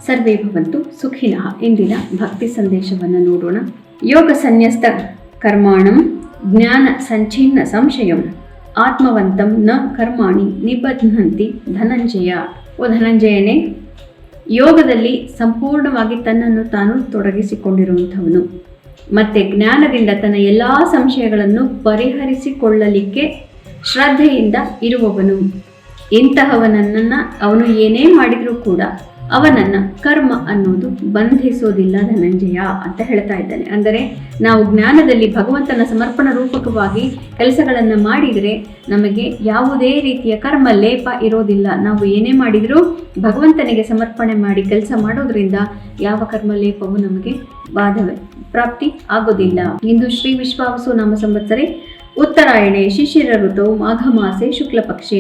ಸರ್ವೇ ಭವಂತು ಸುಖಿನಃ. ಇಂದಿನ ಭಕ್ತಿ ಸಂದೇಶವನ್ನು ನೋಡೋಣ. ಯೋಗ ಸನ್ಯಸ್ತ ಕರ್ಮಾಣಂ ಜ್ಞಾನ ಸಂಚಿನ್ನ ಸಂಶಯಂ ಆತ್ಮವಂತಂ ನ ಕರ್ಮಾಣಿ ನಿಬಧ್ನಂತಿ ಧನಂಜಯ. ಓ ಧನಂಜಯನೇ, ಯೋಗದಲ್ಲಿ ಸಂಪೂರ್ಣವಾಗಿ ತನ್ನನ್ನು ತಾನು ತೊಡಗಿಸಿಕೊಂಡಿರುವಂಥವನು ಮತ್ತು ಜ್ಞಾನದಿಂದ ತನ್ನ ಎಲ್ಲ ಸಂಶಯಗಳನ್ನು ಪರಿಹರಿಸಿಕೊಳ್ಳಲಿಕ್ಕೆ ಶ್ರದ್ಧೆಯಿಂದ ಇರುವವನು. ಇಂತಹವನನ್ನು ಅವನು ಏನೇ ಮಾಡಿದರೂ ಕೂಡ ಅವನನ್ನು ಕರ್ಮ ಅನ್ನೋದು ಬಂಧಿಸೋದಿಲ್ಲ ಧನಂಜಯ ಅಂತ ಹೇಳ್ತಾ ಇದ್ದಾನೆ. ಅಂದರೆ ನಾವು ಜ್ಞಾನದಲ್ಲಿ ಭಗವಂತನ ಸಮರ್ಪಣ ರೂಪಕವಾಗಿ ಕೆಲಸಗಳನ್ನು ಮಾಡಿದರೆ ನಮಗೆ ಯಾವುದೇ ರೀತಿಯ ಕರ್ಮ ಲೇಪ ಇರೋದಿಲ್ಲ. ನಾವು ಏನೇ ಮಾಡಿದರೂ ಭಗವಂತನಿಗೆ ಸಮರ್ಪಣೆ ಮಾಡಿ ಕೆಲಸ ಮಾಡೋದ್ರಿಂದ ಯಾವ ಕರ್ಮ ಲೇಪವು ನಮಗೆ ಬಾಧವೇ ಪ್ರಾಪ್ತಿ ಆಗೋದಿಲ್ಲ. ಇಂದು ಶ್ರೀ ವಿಶ್ವಾವಸು ನಾಮ ಸಂವತ್ಸರೆ ಉತ್ತರಾಯಣೆ ಶಿಶಿರ ಋತುವು ಮಾಘ ಮಾಸೆ ಶುಕ್ಲ ಪಕ್ಷೆ.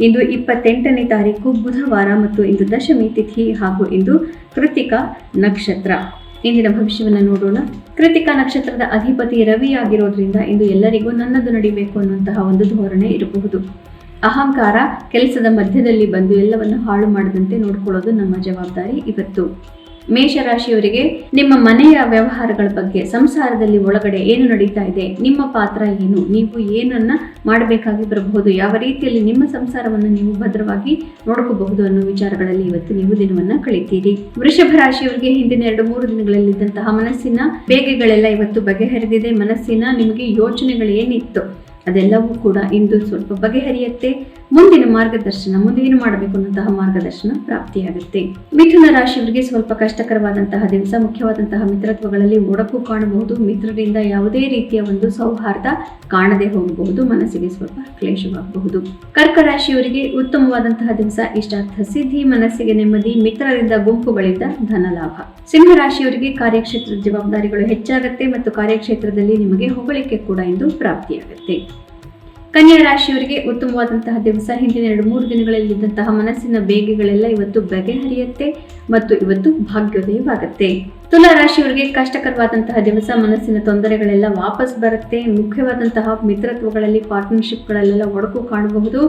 ಇಂದು 28ನೇ ತಾರೀಕು ಬುಧವಾರ ಮತ್ತು ಇಂದು ದಶಮಿ ತಿಥಿ ಹಾಗೂ ಇಂದು ಕೃತಿಕಾ ನಕ್ಷತ್ರ. ಇಂದಿನ ಭವಿಷ್ಯವನ್ನು ನೋಡೋಣ. ಕೃತಿಕಾ ನಕ್ಷತ್ರದ ಅಧಿಪತಿ ರವಿ ಆಗಿರೋದ್ರಿಂದ ಇಂದು ಎಲ್ಲರಿಗೂ ನನ್ನದು ನಡಿಬೇಕು ಅನ್ನುವಂತಹ ಒಂದು ಧೋರಣೆ ಇರಬಹುದು. ಅಹಂಕಾರ ಕೆಲಸದ ಮಧ್ಯದಲ್ಲಿ ಬಂದು ಎಲ್ಲವನ್ನು ಹಾಳು ಮಾಡದಂತೆ ನೋಡ್ಕೊಳ್ಳೋದು ನಮ್ಮ ಜವಾಬ್ದಾರಿ ಇವತ್ತು. ಮೇಷರಾಶಿಯವರಿಗೆ ನಿಮ್ಮ ಮನೆಯ ವ್ಯವಹಾರಗಳ ಬಗ್ಗೆ, ಸಂಸಾರದಲ್ಲಿ ಒಳಗಡೆ ಏನು ನಡೀತಾ ಇದೆ, ನಿಮ್ಮ ಪಾತ್ರ ಏನು, ನೀವು ಏನನ್ನ ಮಾಡಬೇಕಾಗಿ ಬರಬಹುದು, ಯಾವ ರೀತಿಯಲ್ಲಿ ನಿಮ್ಮ ಸಂಸಾರವನ್ನು ನೀವು ಭದ್ರವಾಗಿ ನೋಡ್ಕೋಬಹುದು ಅನ್ನೋ ವಿಚಾರಗಳಲ್ಲಿ ಇವತ್ತು ನೀವು ದಿನವನ್ನ ಕಳೀತೀರಿ. ವೃಷಭ ರಾಶಿಯವರಿಗೆ ಹಿಂದಿನ 2-3 ದಿನಗಳಲ್ಲಿದ್ದಂತಹ ಮನಸ್ಸಿನ ಬೇಗೆಗಳೆಲ್ಲ ಇವತ್ತು ಬಗೆಹರಿದಿದೆ. ಮನಸ್ಸಿನ ನಿಮಗೆ ಯೋಚನೆಗಳು ಏನಿತ್ತು ಅದೆಲ್ಲವೂ ಕೂಡ ಇಂದು ಸ್ವಲ್ಪ ಬಗೆಹರಿಯುತ್ತೆ. ಮುಂದಿನ ಮಾರ್ಗದರ್ಶನ, ಮುಂದೆ ಏನು ಮಾಡಬೇಕು ಅನ್ನೋಂತಹ ಮಾರ್ಗದರ್ಶನ ಪ್ರಾಪ್ತಿಯಾಗುತ್ತೆ. ಮಿಥುನ ರಾಶಿಯವರಿಗೆ ಸ್ವಲ್ಪ ಕಷ್ಟಕರವಾದಂತಹ ದಿವಸ. ಮುಖ್ಯವಾದಂತಹ ಮಿತ್ರತ್ವಗಳಲ್ಲಿ ಒಡಕು ಕಾಣಬಹುದು. ಮಿತ್ರರಿಂದ ಯಾವುದೇ ರೀತಿಯ ಒಂದು ಸೌಹಾರ್ದ ಕಾಣದೆ ಹೋಗಬಹುದು. ಮನಸ್ಸಿಗೆ ಸ್ವಲ್ಪ ಕ್ಲೇಶವಾಗಬಹುದು. ಕರ್ಕ ರಾಶಿಯವರಿಗೆ ಉತ್ತಮವಾದಂತಹ ದಿವಸ. ಇಷ್ಟಾರ್ಥ ಸಿದ್ಧಿ, ಮನಸ್ಸಿಗೆ ನೆಮ್ಮದಿ, ಮಿತ್ರರಿಂದ ಗುಂಪುಗಳಿಂದ ಧನ ಲಾಭ. ಸಿಂಹ ರಾಶಿಯವರಿಗೆ ಕಾರ್ಯಕ್ಷೇತ್ರದ ಜವಾಬ್ದಾರಿಗಳು ಹೆಚ್ಚಾಗುತ್ತೆ ಮತ್ತು ಕಾರ್ಯಕ್ಷೇತ್ರದಲ್ಲಿ ನಿಮಗೆ ಹೊಗಳಿಕೆ ಕೂಡ ಇಂದು ಪ್ರಾಪ್ತಿಯಾಗುತ್ತೆ. ಕನ್ಯಾ ರಾಶಿಯವರಿಗೆ ಉತ್ತಮವಾದಂತಹ ದಿವಸ. ಹಿಂದಿನ 2-3 ದಿನಗಳಲ್ಲಿದ್ದಂತಹ ಮನಸ್ಸಿನ ಬೇಗೆಗಳೆಲ್ಲ ಇವತ್ತು ಬಗೆಹರಿಯುತ್ತೆ ಮತ್ತು ಇವತ್ತು ಭಾಗ್ಯೋದಯವಾಗುತ್ತೆ. ತುಲಾ ರಾಶಿಯವರಿಗೆ ಕಷ್ಟಕರವಾದಂತಹ ದಿವಸ. ಮನಸ್ಸಿನ ತೊಂದರೆಗಳೆಲ್ಲ ವಾಪಸ್ ಬರುತ್ತೆ. ಮುಖ್ಯವಾದಂತಹ ಮಿತ್ರತ್ವಗಳಲ್ಲಿ, ಪಾರ್ಟ್ನರ್ಶಿಪ್ಗಳಲ್ಲೆಲ್ಲ ಒಡಕು ಕಾಣಬಹುದು.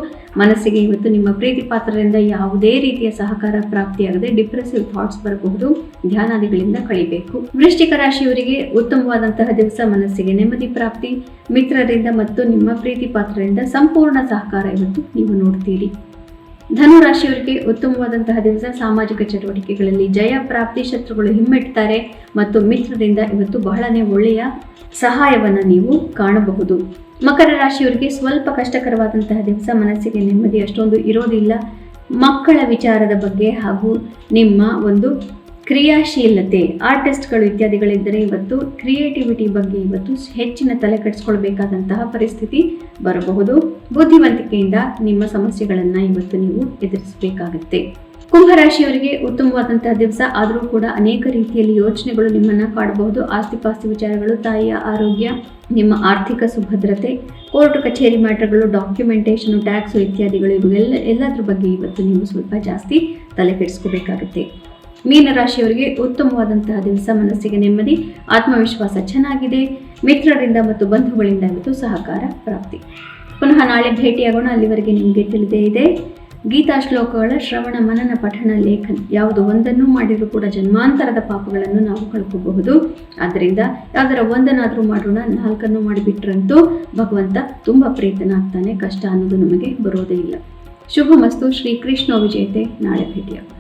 ಮನಸ್ಸಿಗೆ ಇವತ್ತು ನಿಮ್ಮ ಪ್ರೀತಿ ಪಾತ್ರರಿಂದ ಯಾವುದೇ ರೀತಿಯ ಸಹಕಾರ ಪ್ರಾಪ್ತಿಯಾಗದೆ ಡಿಪ್ರೆಸಿವ್ ಥಾಟ್ಸ್ ಬರಬಹುದು. ಧ್ಯಾನಾದಿಗಳಿಂದ ಕಳಿಬೇಕು. ವೃಶ್ಚಿಕ ರಾಶಿಯವರಿಗೆ ಉತ್ತಮವಾದಂತಹ ದಿವಸ. ಮನಸ್ಸಿಗೆ ನೆಮ್ಮದಿ ಪ್ರಾಪ್ತಿ. ಮಿತ್ರರಿಂದ ಮತ್ತು ನಿಮ್ಮ ಪ್ರೀತಿ ಪಾತ್ರರಿಂದ ಸಂಪೂರ್ಣ ಸಹಕಾರ ಇವತ್ತು ನೀವು ನೋಡ್ತೀರಿ. ಧನು ರಾಶಿಯವರಿಗೆ ಉತ್ತಮವಾದಂತಹ ದಿವಸ. ಸಾಮಾಜಿಕ ಚಟುವಟಿಕೆಗಳಲ್ಲಿ ಜಯ ಪ್ರಾಪ್ತಿ. ಶತ್ರುಗಳು ಹಿಮ್ಮೆಟ್ತಾರೆ ಮತ್ತು ಮಿತ್ರರಿಂದ ಇವತ್ತು ಬಹಳನೇ ಒಳ್ಳೆಯ ಸಹಾಯವನ್ನು ನೀವು ಕಾಣಬಹುದು. ಮಕರ ರಾಶಿಯವರಿಗೆ ಸ್ವಲ್ಪ ಕಷ್ಟಕರವಾದಂತಹ ದಿವಸ. ಮನಸ್ಸಿಗೆ ನೆಮ್ಮದಿ ಅಷ್ಟೊಂದು ಇರೋದಿಲ್ಲ. ಮಕ್ಕಳ ವಿಚಾರದ ಬಗ್ಗೆ ಹಾಗೂ ನಿಮ್ಮ ಒಂದು ಕ್ರಿಯಾಶೀಲತೆ, ಆರ್ಟಿಸ್ಟ್ಗಳು ಇತ್ಯಾದಿಗಳಿದ್ದರೆ ಇವತ್ತು ಕ್ರಿಯೇಟಿವಿಟಿ ಬಗ್ಗೆ ಇವತ್ತು ಹೆಚ್ಚಿನ ತಲೆ ಕೆಡಿಸ್ಕೊಳ್ಬೇಕಾದಂತಹ ಪರಿಸ್ಥಿತಿ ಬರಬಹುದು. ಬುದ್ಧಿವಂತಿಕೆಯಿಂದ ನಿಮ್ಮ ಸಮಸ್ಯೆಗಳನ್ನು ಇವತ್ತು ನೀವು ಎದುರಿಸಬೇಕಾಗತ್ತೆ. ಕುಂಭರಾಶಿಯವರಿಗೆ ಉತ್ತಮವಾದಂತಹ ದಿವಸ. ಆದರೂ ಕೂಡ ಅನೇಕ ರೀತಿಯಲ್ಲಿ ಯೋಚನೆಗಳು ನಿಮ್ಮನ್ನು ಕಾಡಬಹುದು. ಆಸ್ತಿಪಾಸ್ತಿ ವಿಚಾರಗಳು, ತಾಯಿಯ ಆರೋಗ್ಯ, ನಿಮ್ಮ ಆರ್ಥಿಕ ಸುಭದ್ರತೆ, ಕೋರ್ಟ್ ಕಚೇರಿ ಮ್ಯಾಟರ್ಗಳು, ಡಾಕ್ಯುಮೆಂಟೇಷನು, ಟ್ಯಾಕ್ಸು ಇತ್ಯಾದಿಗಳು ಎಲ್ಲದ್ರ ಬಗ್ಗೆ ಇವತ್ತು ನೀವು ಸ್ವಲ್ಪ ಜಾಸ್ತಿ ತಲೆ ಕೆಡಿಸ್ಕೋಬೇಕಾಗತ್ತೆ. ಮೀನರಾಶಿಯವರಿಗೆ ಉತ್ತಮವಾದಂತಹ ದಿವಸ. ಮನಸ್ಸಿಗೆ ನೆಮ್ಮದಿ, ಆತ್ಮವಿಶ್ವಾಸ ಚೆನ್ನಾಗಿದೆ. ಮಿತ್ರರಿಂದ ಮತ್ತು ಬಂಧುಗಳಿಂದ ಇವತ್ತು ಸಹಕಾರ ಪ್ರಾಪ್ತಿ. ಪುನಃ ನಾಳೆ ಭೇಟಿಯಾಗೋಣ. ಅಲ್ಲಿವರೆಗೆ ನಿಮಗೆ ತಿಳಿದೇ ಇದೆ ಗೀತಾ ಶ್ಲೋಕಗಳ ಶ್ರವಣ, ಮನನ, ಪಠಣ, ಲೇಖನ ಯಾವುದು ಒಂದನ್ನು ಮಾಡಿದರೂ ಕೂಡ ಜನ್ಮಾಂತರದ ಪಾಪಗಳನ್ನು ನಾವು ಕಳ್ಕೋಬಹುದು. ಆದ್ದರಿಂದ ಯಾವುದರ ಒಂದನ್ನಾದರೂ ಮಾಡೋಣ, 4 ಮಾಡಿಬಿಟ್ರಂತೂ ಭಗವಂತ ತುಂಬ ಪ್ರೀತನಾಗ್ತಾನೆ. ಕಷ್ಟ ಅನ್ನೋದು ನಮಗೆ ಬರೋದೇ ಇಲ್ಲ. ಶುಭಮಸ್ತು. ಶ್ರೀ ಕೃಷ್ಣ ವಿಜಯತೆ. ನಾಳೆ ಭೇಟಿಯಾಗೋಣ.